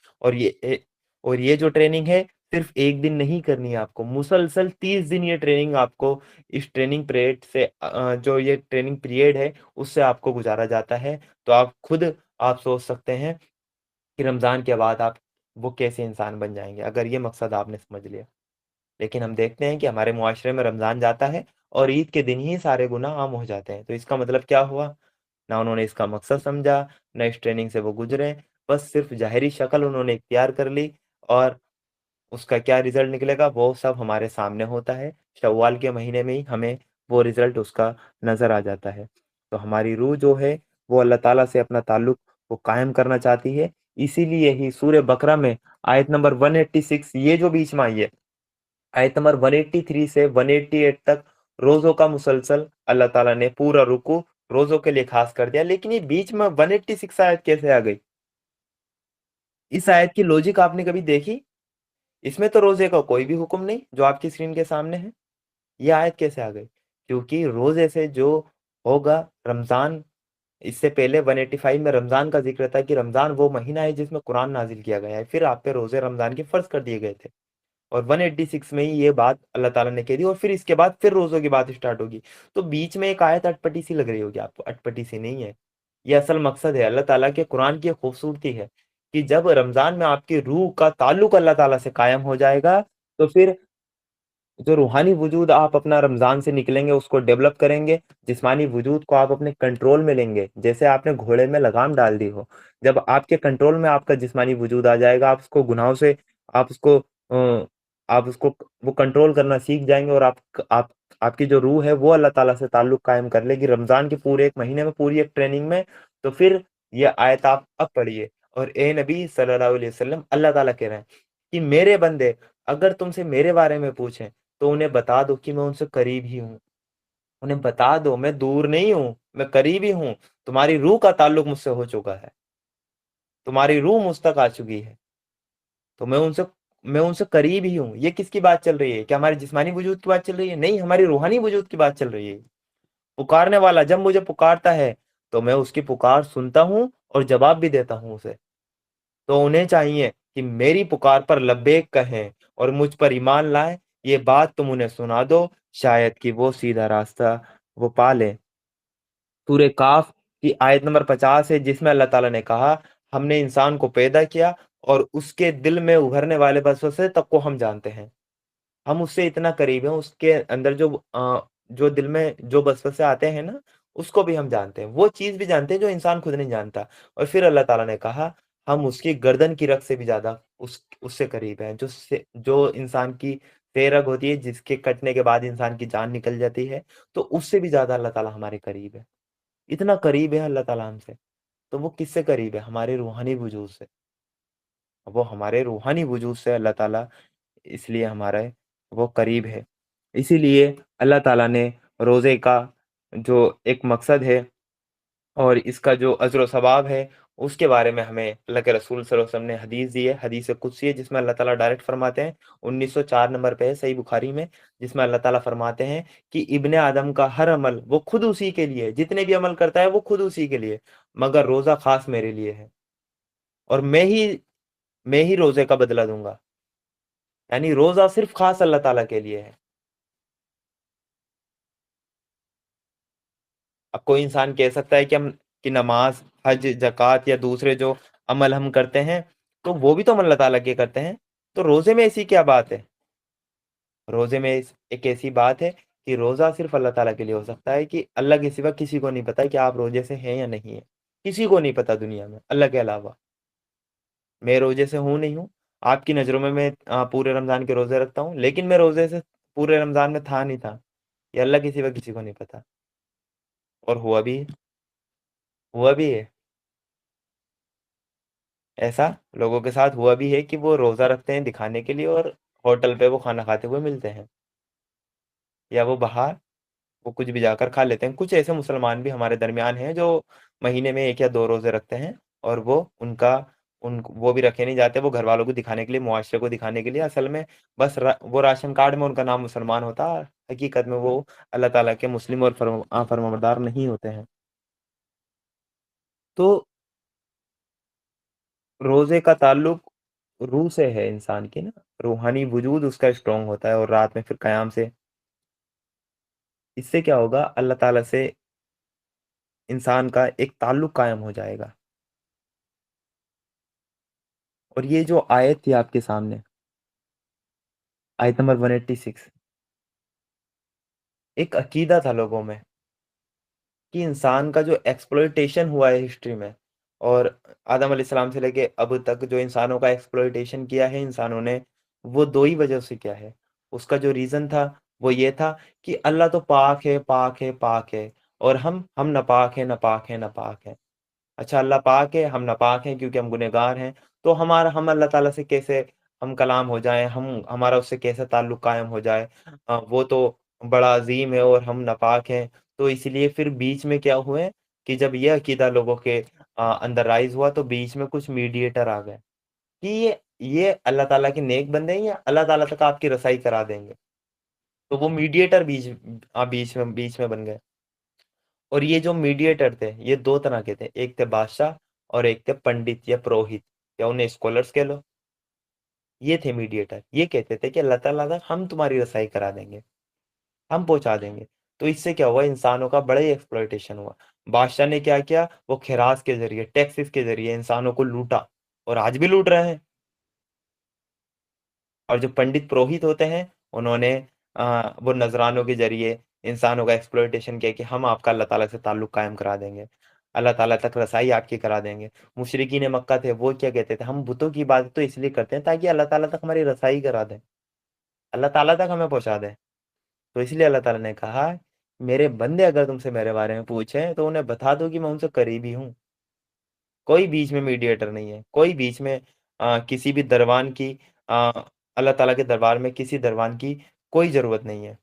और ये जो ट्रेनिंग है, सिर्फ़ 1 दिन नहीं करनी है आपको, मुसलसल 30 दिन ये ट्रेनिंग आपको इस ट्रेनिंग पीरियड से जो ये ट्रेनिंग पीरियड है, उससे आपको गुज़ारा जाता है। तो आप सोच सकते हैं कि रमज़ान के बाद आप वो कैसे इंसान बन जाएँगे, अगर ये मकसद आपने समझ लिया। लेकिन हम देखते हैं कि हमारे मुआशरे में रमज़ान जाता है और ईद के दिन ही सारे गुनाह आम हो जाते हैं। तो इसका मतलब क्या हुआ? ना उन्होंने इसका मकसद समझा, ना इस ट्रेनिंग से वो गुज़रे, बस सिर्फ़ ज़ाहिरी शक्ल उन्होंने इख्तियार कर ली और उसका क्या रिज़ल्ट निकलेगा वो सब हमारे सामने होता है। शव्वाल के महीने में ही हमें वो रिज़ल्ट उसका नज़र आ जाता है। तो हमारी रूह जो है वो अल्लाह ताला से अपना ताल्लुक वो कायम करना चाहती है। इसीलिए ही सूरह बकरा में आयत नंबर 186 ये जो बीच में आई है, आयत नंबर 183 से 188 तक रोज़ों का मुसलसल अल्लाह ताला ने पूरा रुकू रोज़ों के लिए ख़ास कर दिया। लेकिन ये बीच में 186 आयत कैसे आ गई? इस आयत की लॉजिक आपने कभी देखी? इसमें तो रोज़े का कोई भी हुक्म नहीं, जो आपकी स्क्रीन के सामने है। ये आयत कैसे आ गई? क्योंकि रोज़े से जो होगा रमज़ान इससे पहले 185 में रमज़ान का ज़िक्र था कि रमज़ान वो महीना है जिसमें कुरान नाज़िल किया गया है। फिर आप पे रोज़े रमज़ान के फ़र्ज़ कर दिए गए थे। और 186 में ही ये बात अल्लाह ताला ने कह दी और फिर इसके बाद फिर रोज़ों की बात स्टार्ट होगी। तो बीच में एक आयत अटपटी सी लग रही होगी आपको, अटपटी सी नहीं है। ये असल मकसद है, अल्लाह ताला के कुरान की खूबसूरती है कि जब रमज़ान में आपकी रूह का ताल्लुक अल्लाह ताला से कायम हो जाएगा, तो फिर जो रूहानी वजूद आप अपना रमज़ान से निकलेंगे, उसको डेवलप करेंगे, जिस्मानी वजूद को आप अपने कंट्रोल में लेंगे, जैसे आपने घोड़े में लगाम डाल दी हो। जब आपके कंट्रोल में आपका जिस्मानी वजूद आ जाएगा, आप उसको गुनाहों से आप उसको आप उसको वो कंट्रोल करना सीख जाएँगे और आपकी जो रूह है, वो अल्लाह ताला से ताल्लुक कायम कर लेगी रमज़ान के पूरे 1 महीने में, पूरी एक ट्रेनिंग में। तो फिर ये आयत आप अब पढ़िए और ए नबी सल्लल्लाहु अलैहि वसल्लम अल्लाह ताला कह रहे हैं कि मेरे बंदे अगर तुमसे मेरे बारे में पूछें तो उन्हें बता दो कि मैं उनसे करीब ही हूँ। उन्हें बता दो मैं दूर नहीं हूँ, मैं करीब ही हूँ। तुम्हारी रूह का ताल्लुक मुझसे हो चुका है। तुम्हारी रूह मुझ तक आ चुकी है। तो मैं उनसे करीब ही हूँ। ये किसकी बात चल रही है? क्या हमारे जिस्मानी वजूद की बात चल रही है? नहीं, हमारी रूहानी वजूद की बात चल रही है। पुकारने वाला जब मुझे पुकारता है, तो मैं उसकी पुकार सुनता हूँ और जवाब भी देता हूँ उसे। तो उन्हें चाहिए कि मेरी पुकार पर लब्बैक कहें और मुझ पर ईमान लाएँ। ये बात तुम उन्हें सुना दो, शायद कि वो सीधा रास्ता वो पा लें। सूरह काफ की आयत नंबर 50 है जिसमें अल्लाह ताला ने कहा, हमने इंसान को पैदा किया और उसके दिल में उभरने वाले वसवसे तक को हम जानते हैं। हम उससे इतना करीब हैं, उसके अंदर जो दिल में जो वसवसे आते हैं ना, उसको भी हम जानते हैं। वो चीज़ भी जानते हैं जो इंसान खुद नहीं जानता। और फिर अल्लाह ताला ने कहा, हम उसकी गर्दन की रग से भी ज़्यादा उससे करीब हैं। जो इंसान की पैरग होती है, जिसके कटने के बाद इंसान की जान निकल जाती है, तो उससे भी ज़्यादा अल्लाह ताला हमारे करीब है। इतना करीब है अल्लाह ताला हमसे। तो वो किससे करीब है? हमारे रूहानी वजूद से। वो हमारे रूहानी वजूद से अल्लाह ताला इसलिए हमारे वो करीब है। इसीलिए अल्लाह ताला ने रोज़े का जो एक मकसद है और इसका जो अज़्र व सवाब है, उसके बारे में हमें अल्लाह के रसूल सल्लल्लाहु अलैहि वसल्लम ने हदीस दी है, हदीस कुदसी है जिसमें अल्लाह ताला डायरेक्ट फरमाते हैं, 1904 नंबर पे है सही बुखारी में, जिसमें अल्लाह ताला फरमाते हैं कि इब्ने आदम का हर अमल वो खुद उसी के लिए है, जितने भी अमल करता है वो खुद उसी के लिए, मगर रोज़ा ख़ास मेरे लिए है और मैं ही रोज़े का बदला दूँगा। यानी रोज़ा सिर्फ़ ख़ास अल्लाह ताला के लिए है। अब कोई इंसान कह सकता है कि नमाज़, हज, ज़कात या दूसरे जो अमल हम करते हैं, तो वो भी तो हम अल्लाह ताला के करते हैं। तो रोज़े में ऐसी क्या बात है? रोज़े में एक ऐसी बात है कि रोज़ा सिर्फ़ अल्लाह ताला के लिए हो सकता है कि अल्लाह के सिवा किसी को नहीं पता कि आप रोज़े से हैं या नहीं हैं। किसी को नहीं पता दुनिया में, अल्लाह के अलावा। मैं रोज़े से हूँ, नहीं हूँ। आपकी नज़रों में मैं पूरे रमज़ान के रोज़े रखता हूँ, लेकिन मैं रोज़े से पूरे रमज़ान में था नहीं था। ये अल्लाह के सिवा किसी को नहीं पता और हुआ भी है। ऐसा लोगों के साथ हुआ भी है कि वो रोज़ा रखते हैं दिखाने के लिए और होटल पे वो खाना खाते हुए मिलते हैं या वो बाहर वो कुछ भी जाकर खा लेते हैं। कुछ ऐसे मुसलमान भी हमारे दरमियान हैं जो महीने में 1 या 2 रोज़े रखते हैं और वो भी रखे नहीं जाते, वो घरवालों को दिखाने के लिए, मुआशरे को दिखाने के लिए, असल में बस वो राशन कार्ड में उनका नाम मुसलमान होता है, हकीकत में वो अल्लाह ताला के मुस्लिम और फर्माबरदार नहीं होते हैं। तो रोज़े का ताल्लुक रूह से है इंसान के ना, रूहानी वजूद उसका स्ट्रॉन्ग होता है और रात में फिर क़याम से इससे क्या होगा, अल्लाह ताला से इंसान का एक ताल्लुक कायम हो जाएगा। और ये जो आयत थी आपके सामने, आयत नंबर 186, एक अकीदा था लोगों में कि इंसान का जो एक्सप्लॉइटेशन हुआ है हिस्ट्री में और आदम अलैहिस्सलाम से लेके अब तक जो इंसानों का एक्सप्लॉइटेशन किया है इंसानों ने, वो 2 ही वजह से किया है। उसका जो रीज़न था, वो ये था कि अल्लाह तो पाक है, पाक है, पाक है और हम नापाक हैं, नापाक हैं, नापाक हैं। अच्छा अल्लाह पाक है, हम नापाक हैं क्योंकि हम गुनहगार हैं, तो हम अल्लाह ताला से कैसे हम कलाम हो जाएँ, हम हमारा उससे कैसे ताल्लुक कायम हो जाए? वो तो बड़ा अज़ीम है और हम नापाक हैं। तो इसलिए फिर बीच में क्या हुए कि जब ये अकीदा लोगों के अंदर राइज़ हुआ तो बीच में कुछ मीडिएटर आ गए कि ये अल्लाह ताला के नेक बंदे हैं या अल्लाह ताला तक आपकी रसाई करा देंगे। तो वो मीडिएटर बीच में बन गए। और ये जो मीडिएटर थे, ये 2 तरह के थे, एक थे बादशाह और एक थे पंडित या पुरोहित या उन्हें स्कॉलर्स कह लो, ये थे मीडिएटर। ये कहते थे कि अल्लाह ताला तक हम तुम्हारी रसाई करा देंगे, हम पहुँचा देंगे। तो इससे क्या हुआ इंसानों का बड़ा ही एक्सप्लॉइटेशन हुआ। बादशाह ने क्या किया, वो खिरास के ज़रिए, टैक्सेस के ज़रिए इंसानों को लूटा और आज भी लूट रहे हैं। और जो पंडित पुरोहित होते हैं, उन्होंने वो नज़रानों के ज़रिए इंसानों का एक्सप्लॉइटेशन किया कि हम आपका अल्लाह ताला से ताल्लुक कायम करा देंगे। अल्लाह ताला तक रसाई आपकी करा देंगे। मुशरिकीन मक्का थे, वो क्या कहते थे, हम बुतों की इबादत तो इसलिए करते हैं ताकि अल्लाह ताला तक हमारी रसाई करा दें। अल्लाह ताला तक हमें पहुँचा दें। तो इसलिए अल्लाह ताला ने कहा, मेरे बंदे अगर तुमसे मेरे बारे में पूछें, तो उन्हें बता दो कि मैं उनसे करीबी हूँ। कोई बीच में मीडिएटर नहीं है। कोई बीच में किसी भी दरबान की अ, अल्लाह ताला के दरबार में किसी दरबान की कोई ज़रूरत नहीं है।